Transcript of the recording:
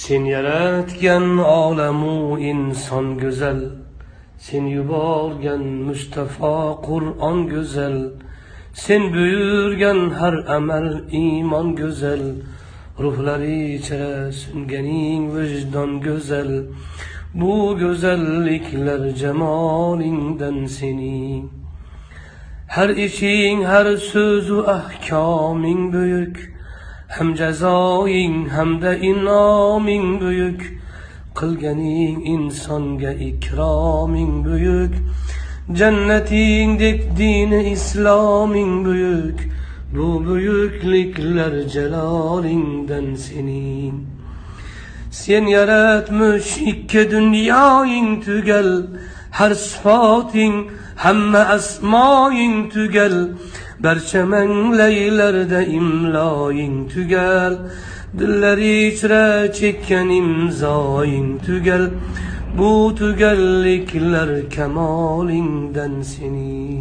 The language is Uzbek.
Sen yaratgan olamu inson go'zal, sen yuborgan Mustafa Qur'on go'zal, sen buyurgan har amal iymon go'zal, ruhlari ichra sunganing vijdon go'zal. Bu go'zalliklar jamolingdan sening. Har ishing, har so'zu ahkoming buyuk, hem jazoing hamda inoming buyuk. Qilganing insonga ikroming buyuk, jannatingdek dini isloming buyuk. Bu buyukliklar jalolingdan sening. Sen yaratmış ikki dunyoing tugal, har sifating hamma asmoing tugal. Barcha manglaylarda imloing tugal, dillar ichra chekkan imzoing tugal. Bu tugalliklar kamolingdan sening.